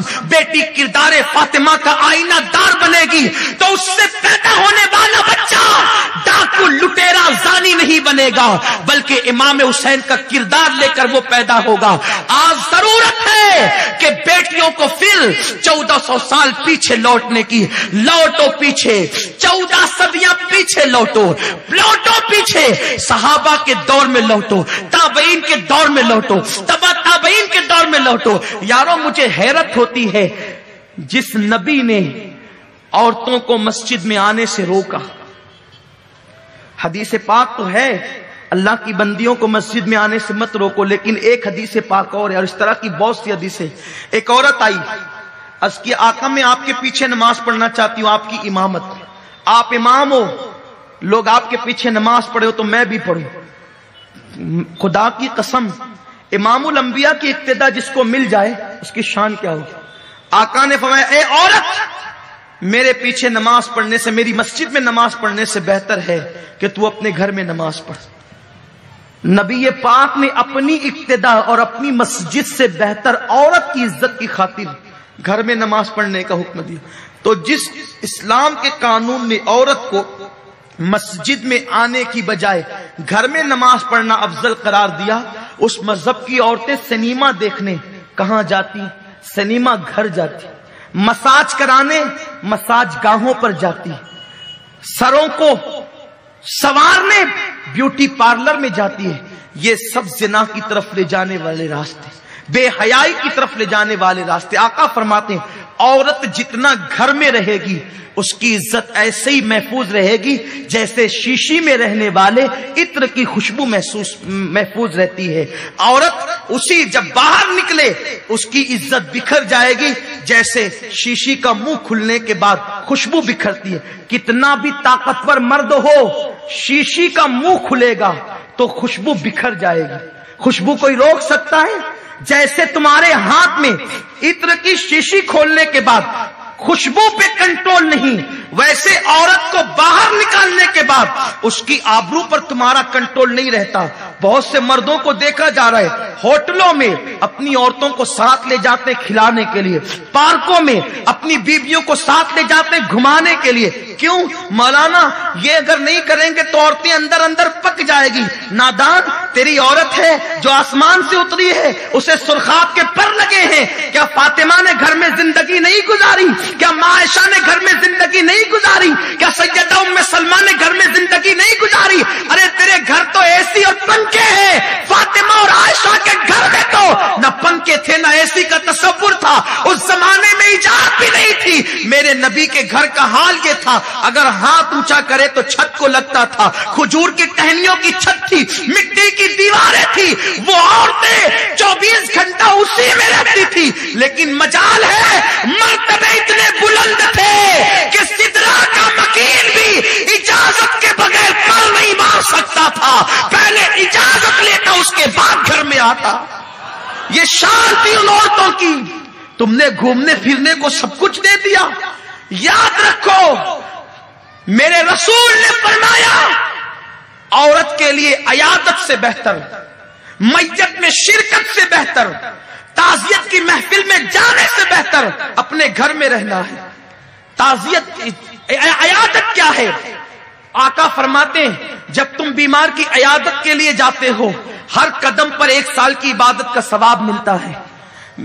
قسم بیٹی کردار فاطمہ کا آئینہ دار بنے گی تو اس سے پیدا ہونے والا بچہ ڈاکو لٹیرا زانی نہیں بنے گا بلکہ امام حسین کا کردار لے کر وہ پیدا ہوگا۔ آج ضرورت ہے کہ بیٹیوں کو پھر 1400 سال پیچھے لوٹنے کی، لوٹو پیچھے 14 صدیاں پیچھے لوٹو پیچھے، صحابہ کے دور میں لوٹو، تابعین کے دور میں لوٹو، تبع تابعین کے دور میں لوٹو۔ یارو مجھے حیرت ہوتی ہے جس نبی نے عورتوں کو مسجد میں آنے سے روکا، حدیث پاک تو ہے اللہ کی بندیوں کو مسجد میں آنے سے مت روکو، لیکن ایک حدیث پاک اور ہے، اور اس طرح کی بہت سی حدیثیں۔ ایک عورت آئی، عرض کی آقا میں آپ کے پیچھے نماز پڑھنا چاہتی ہوں، آپ کی امامت، آپ امام ہو، لوگ آپ کے پیچھے نماز پڑھے ہو تو میں بھی پڑھوں۔ خدا کی قسم امام الانبیاء کی اقتدا جس کو مل جائے اس کی شان کیا ہوگی۔ آقا نے فرمایا اے عورت، میرے پیچھے نماز پڑھنے سے، میری مسجد میں نماز پڑھنے سے بہتر ہے کہ تو اپنے گھر میں نماز پڑھ۔ نبی پاک نے اپنی اقتدا اور اپنی مسجد سے بہتر عورت کی عزت کی خاطر گھر میں نماز پڑھنے کا حکم دیا۔ تو جس اسلام کے قانون نے عورت کو مسجد میں آنے کی بجائے گھر میں نماز پڑھنا افضل قرار دیا، اس مذہب کی عورتیں سنیما دیکھنے کہاں جاتی؟ سنیما گھر جاتی، مساج کرانے مساج گاہوں پر جاتی، سروں کو سوارنے بیوٹی پارلر میں جاتی ہے۔ یہ سب زنا کی طرف لے جانے والے راستے، بے حیائی کی طرف لے جانے والے راستے۔ آقا فرماتے ہیں عورت جتنا گھر میں رہے گی اس کی عزت ایسے ہی محفوظ رہے گی جیسے شیشی میں رہنے والے عطر کی خوشبو محفوظ رہتی ہے۔ عورت اسی جب باہر نکلے اس کی عزت بکھر جائے گی جیسے شیشی کا منہ کھلنے کے بعد خوشبو بکھرتی ہے۔ کتنا بھی طاقتور مرد ہو، شیشی کا منہ کھلے گا تو خوشبو بکھر جائے گی۔ خوشبو کوئی روک سکتا ہے؟ جیسے تمہارے ہاتھ میں عطر کی شیشی کھولنے کے بعد خوشبو پہ کنٹرول نہیں، ویسے عورت کو باہر نکالنے کے بعد اس کی آبرو پر تمہارا کنٹرول نہیں رہتا۔ بہت سے مردوں کو دیکھا جا رہا ہے ہوٹلوں میں اپنی عورتوں کو ساتھ لے جاتے کھلانے کے لیے، پارکوں میں اپنی بیویوں کو ساتھ لے جاتے گھمانے کے لیے۔ کیوں مولانا؟ یہ اگر نہیں کریں گے تو عورتیں اندر اندر پک جائے گی۔ نادان، تیری عورت ہے جو آسمان سے اتری ہے، اسے سرخاب کے پر لگے ہیں۔ کیا فاطمہ نے گھر میں زندگی نہیں گزاری؟ کیا ماں عائشہ نے گھر میں زندگی نہیں گزاری؟ کیا سیدہ ام سلمہ نے گھر میں زندگی نہیں گزاری؟ ارے تیرے گھر تو اے سی اور پنکھے ہیں، فاطمہ اور عائشہ کے گھر میں تو نہ پنکھے تھے نہ اے سی کا تصور تھا، اس زمانے میں ایجاد بھی نہیں تھی۔ میرے نبی کے گھر کا حال یہ تھا، اگر ہاتھ اونچا کرے تو چھت کو لگتا تھا، کھجور کی ٹہنیوں کی چھت تھی، مٹی کی دیواریں تھی، وہ عورتیں 24 گھنٹہ اسی میں رہتی تھی۔ لیکن مجال ہے مرتبے اتنے بلند تھے کہ سدرا کا مکین بھی اجازت کے بغیر پر نہیں مار سکتا تھا، پہلے اجازت لیتا اس کے بعد گھر میں آتا۔ یہ شان تھی ان عورتوں کی۔ تم نے گھومنے پھرنے کو سب کچھ دے دیا۔ یاد رکھو میرے رسول نے فرمایا عورت کے لیے عیادت سے بہتر، میت میں شرکت سے بہتر، تعزیت کی محفل میں جانے سے بہتر اپنے گھر میں رہنا ہے۔ تعزیت عیادت کیا ہے؟ آقا فرماتے ہیں جب تم بیمار کی عیادت کے لیے جاتے ہو ہر قدم پر 1 سال کی عبادت کا ثواب ملتا ہے۔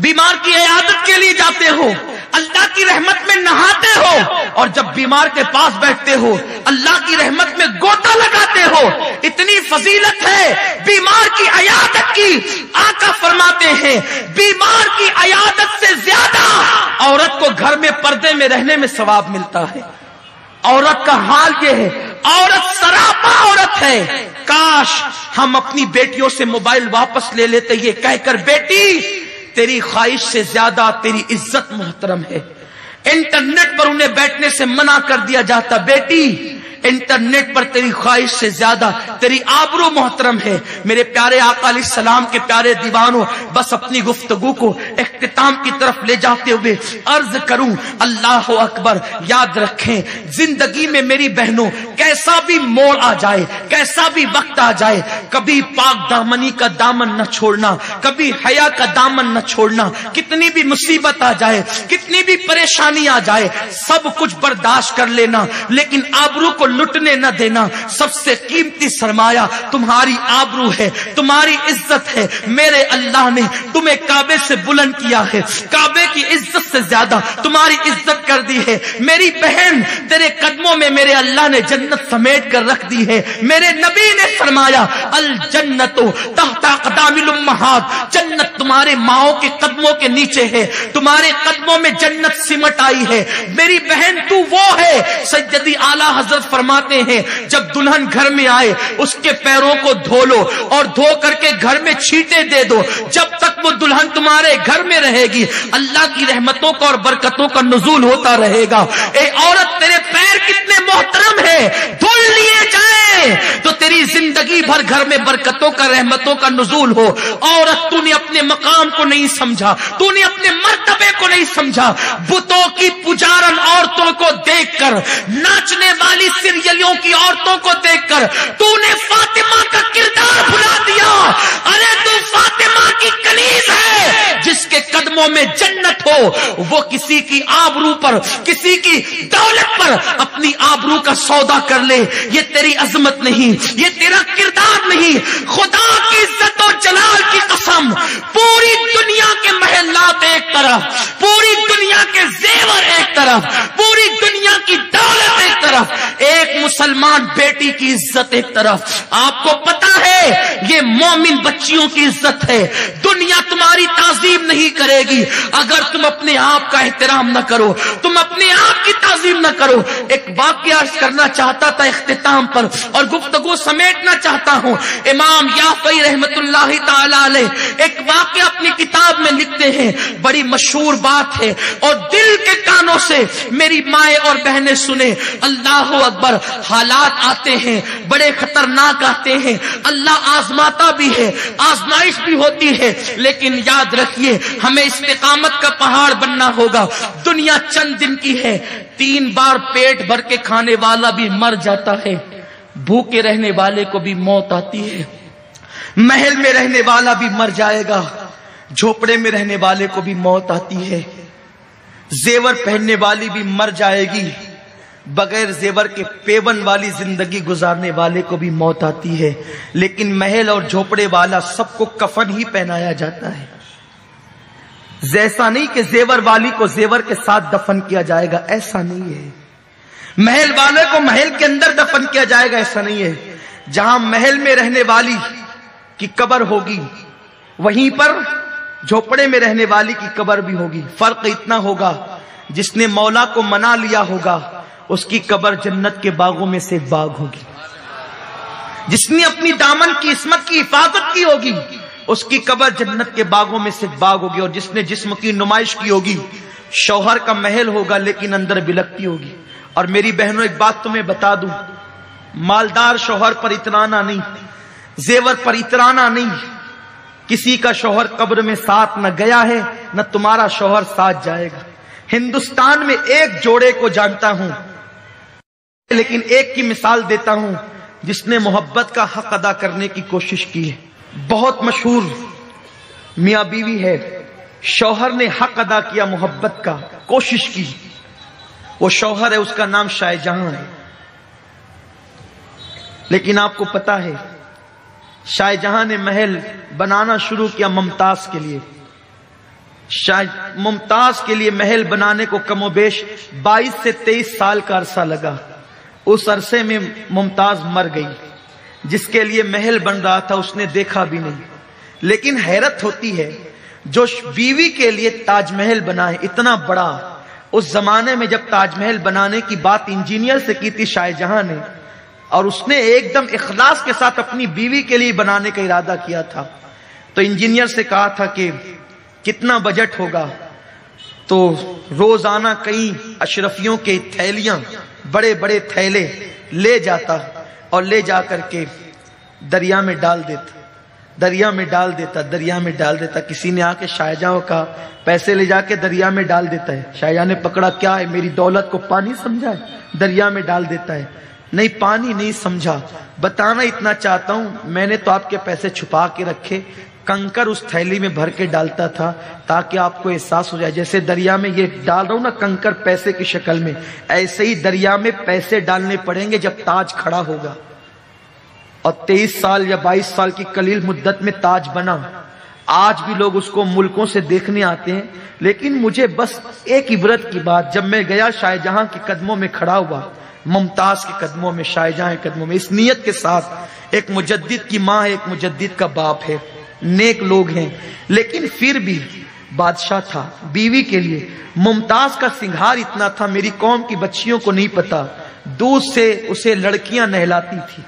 بیمار کی عیادت کے لیے جاتے ہو، اللہ کی رحمت میں نہاتے ہو، اور جب بیمار کے پاس بیٹھتے ہو اللہ کی رحمت میں گوتا لگاتے ہو۔ اتنی فضیلت ہے بیمار کی عیادت کی۔ آقا فرماتے ہیں بیمار کی عیادت سے زیادہ عورت کو گھر میں پردے میں رہنے میں ثواب ملتا ہے۔ عورت کا حال یہ ہے، عورت سراپا عورت ہے۔ کاش ہم اپنی بیٹیوں سے موبائل واپس لے لیتے یہ کہہ کر بیٹی تیری خواہش سے زیادہ تیری عزت محترم ہے۔ انٹرنیٹ پر انہیں بیٹھنے سے منع کر دیا جاتا، بیٹی انٹرنیٹ پر تیری خواہش سے زیادہ تیری آبرو محترم ہے۔ میرے پیارے آقا علیہ السلام کے پیارے دیوانوں، بس اپنی گفتگو کو اختتام کی طرف لے جاتے ہوئے عرض کروں، اللہ اکبر۔ یاد رکھیں زندگی میں میری بہنوں، کیسا بھی موڑ آ جائے، کیسا بھی وقت آ جائے، کبھی پاک دامنی کا دامن نہ چھوڑنا، کبھی حیا کا دامن نہ چھوڑنا۔ کتنی بھی مصیبت آ جائے، کتنی بھی پریشانی آ جائے، سب کچھ برداشت کر لینا، لیکن آبرو کو لٹنے نہ دینا۔ سب سے قیمتی سرمایہ تمہاری آبرو ہے، تمہاری عزت ہے۔ میرے اللہ نے تمہیں کعبے سے بلند کیا ہے، کعبے کی عزت سے زیادہ تمہاری عزت کر دی ہے۔ میری بہن، تیرے قدموں میں میرے اللہ نے جنت سمیٹ کر رکھ دی ہے۔ میرے نبی نے فرمایا الجنت تحت اقدام الامہات، جنت تمہارے ماؤں کے قدموں کے نیچے ہے، تمہارے قدموں میں جنت سمٹ آئی ہے۔ میری بہن تو وہ ہے، سیدی اعلیٰ حضرت فرماتے ہیں جب دلہن گھر میں آئے اس کے پیروں کو دھو لو اور دھو کر کے گھر میں چھینٹے دے دو، جب تک وہ دلہن تمہارے گھر میں رہے گی اللہ کی رحمتوں کا اور برکتوں کا نزول ہوتا رہے گا۔ اے عورت، تیرے پیر کتنے محترم ہیں، دھل لیے جائیں تو تیری زندگی بھر گھر میں برکتوں کا رحمتوں کا نزول ہو۔ عورت، تو نے اپنے مقام کو نہیں سمجھا، تو نے اپنے مرتبے کو نہیں سمجھا۔ بتوں کی پجارن عورتوں کو دیکھ کر، ناچنے والی سیریلوں کی عورتوں کو دیکھ کر تو نے فاطمہ کا کردار بھلا دیا۔ ارے تو فاطمہ کی کنیز ہے، جس کے قدموں میں جنت ہو، وہ کسی کی آبرو پر، کسی کی دولت پر اپنی آبرو کا سودا کر لے۔ یہ تیری عظمت نہیں، یہ تیرا کردار نہیں۔ خدا کی عزت و جلال کی قسم، پوری دنیا کے محلات ایک طرف، پوری دنیا کے زیور ایک طرف، پوری دنیا کی دولت ایک طرف، ایک مسلمان بیٹی کی عزت ایک طرف۔ آپ کو پتا ہے یہ مومن بچیوں کی عزت ہے۔ دنیا تمہاری تعظیم نہیں کرے گی اگر تم اپنے آپ کا احترام نہ کرو، تم اپنے آپ کی تعظیم نہ کرو۔ ایک واقعہ کرنا چاہتا تھا اختتام پر اور گفتگو سمیٹنا چاہتا ہوں۔ امام یافعی رحمت اللہ تعالی علیہ ایک واقعہ اپنی کتاب میں لکھتے ہیں، بڑی مشہور بات ہے اور دل کے کانوں سے میری مائیں اور بہنیں سنیں۔ اللہ اکبر، حالات آتے ہیں بڑے خطرناک آتے ہیں، اللہ آزماتا بھی ہے، آزمائش بھی ہوتی ہے، لیکن یاد رکھیے ہمیں استقامت کا پہاڑ بننا ہوگا۔ دنیا چند دن کی ہے، 3 بار پیٹ بھر کے کھانے والا بھی مر جاتا ہے، بھوکے رہنے والے کو بھی موت آتی ہے، محل میں رہنے والا بھی مر جائے گا، جھوپڑے میں رہنے والے کو بھی موت آتی ہے، زیور پہننے والی بھی مر جائے گی، بغیر زیور کے پیون والی زندگی گزارنے والے کو بھی موت آتی ہے، لیکن محل اور جھوپڑے والا سب کو کفن ہی پہنایا جاتا ہے۔ ایسا نہیں کہ زیور والی کو زیور کے ساتھ دفن کیا جائے گا، ایسا نہیں ہے۔ محل والے کو محل کے اندر دفن کیا جائے گا، ایسا نہیں ہے۔ جہاں محل میں رہنے والی کی قبر ہوگی وہیں پر جھوپڑے میں رہنے والی کی قبر بھی ہوگی۔ فرق اتنا ہوگا، جس نے مولا کو منا لیا ہوگا اس کی قبر جنت کے باغوں میں سے ایک باغ ہوگی، جس نے اپنی دامن کی عصمت کی حفاظت کی ہوگی اس کی قبر جنت کے باغوں میں سے ایک باغ ہوگی، اور جس نے جسم کی نمائش کی ہوگی شوہر کا محل ہوگا لیکن اندر بلکتی ہوگی۔ اور میری بہنوں ایک بات تمہیں بتا دوں، مالدار شوہر پر اترانا نہیں، زیور پر اترانا نہیں۔ کسی کا شوہر قبر میں ساتھ نہ گیا ہے نہ تمہارا شوہر ساتھ جائے گا۔ ہندوستان میں ایک جوڑے کو جانتا ہوں، لیکن ایک کی مثال دیتا ہوں جس نے محبت کا حق ادا کرنے کی کوشش کی ہے۔ بہت مشہور میاں بیوی ہے، شوہر نے حق ادا کیا محبت کا، کوشش کی، وہ شوہر ہے، اس کا نام شاہ جہاں ہے۔ لیکن آپ کو پتا ہے شاہ جہاں نے محل بنانا شروع کیا ممتاز کے لیے۔ ممتاز کے لیے محل بنانے کو کم و بیش 22 سے 23 سال کا عرصہ لگا۔ اس عرصے میں ممتاز مر گئی، جس کے لیے محل بن رہا تھا اس نے دیکھا بھی نہیں۔ لیکن حیرت ہوتی ہے، جو بیوی کے لیے تاج محل بنا ہے اتنا بڑا، اس زمانے میں جب تاج محل بنانے کی بات انجینئر سے کی تھی شاہ جہاں نے، اور اس نے ایک دم اخلاص کے ساتھ اپنی بیوی کے لیے بنانے کا ارادہ کیا تھا، تو انجینئر سے کہا تھا کہ کتنا بجٹ ہوگا، تو روزانہ کئی اشرفیوں کے تھیلیاں، بڑے بڑے تھیلے لے جاتا اور لے جا کر کے دریا میں ڈال دیتا، دریا میں ڈال دیتا، دریا میں ڈال دیتا۔ کسی نے آ کے شاہجہاں کا پیسے لے جا کے دریا میں ڈال دیتا ہے۔ شاہجہاں نے پکڑا، کیا ہے، میری دولت کو پانی سمجھا ہے؟ دریا میں ڈال دیتا ہے۔ نہیں، پانی نہیں سمجھا، بتانا اتنا چاہتا ہوں، میں نے تو آپ کے پیسے چھپا کے رکھے، کنکر اس تھیلی میں بھر کے ڈالتا تھا تاکہ آپ کو احساس ہو جائے جیسے دریا میں یہ ڈال رہا ہوں نا کنکر پیسے کی شکل میں، ایسے ہی دریا میں پیسے ڈالنے پڑیں گے جب تاج کھڑا ہوگا۔ اور 23 سال یا 22 سال کی قلیل مدت میں تاج بنا۔ آج بھی لوگ اس کو ملکوں سے دیکھنے آتے ہیں، لیکن مجھے بس ایک عبرت کی بات، جب میں گیا شاہجہاں کے قدموں میں کھڑا ہوا، ممتاز کے قدموں میں، شاہجہاں کے قدموں میں، اس نیت کے ساتھ، ایک مجدد کی ماں ہے، ایک مجدد کا باپ ہے، نیک لوگ ہیں، لیکن پھر بھی بادشاہ تھا، بیوی کے لیے ممتاز کا سنگھار اتنا تھا، میری قوم کی بچیوں کو نہیں پتا، دودھ سے اسے لڑکیاں نہلاتی تھی۔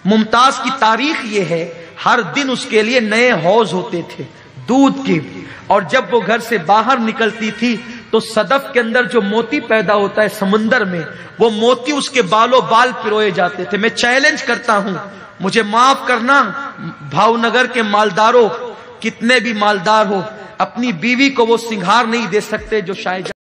ممتاز کی تاریخ یہ ہے، ہر دن اس کے لیے نئے حوض ہوتے تھے دودھ کے، اور جب وہ گھر سے باہر نکلتی تھی تو صدف کے اندر جو موتی پیدا ہوتا ہے سمندر میں، وہ موتی اس کے بالوں بال پروئے جاتے تھے۔ میں چیلنج کرتا ہوں، مجھے معاف کرنا بھاؤ نگر کے مالداروں، کتنے بھی مالدار ہو، اپنی بیوی کو وہ سنگھار نہیں دے سکتے جو شاہجہاں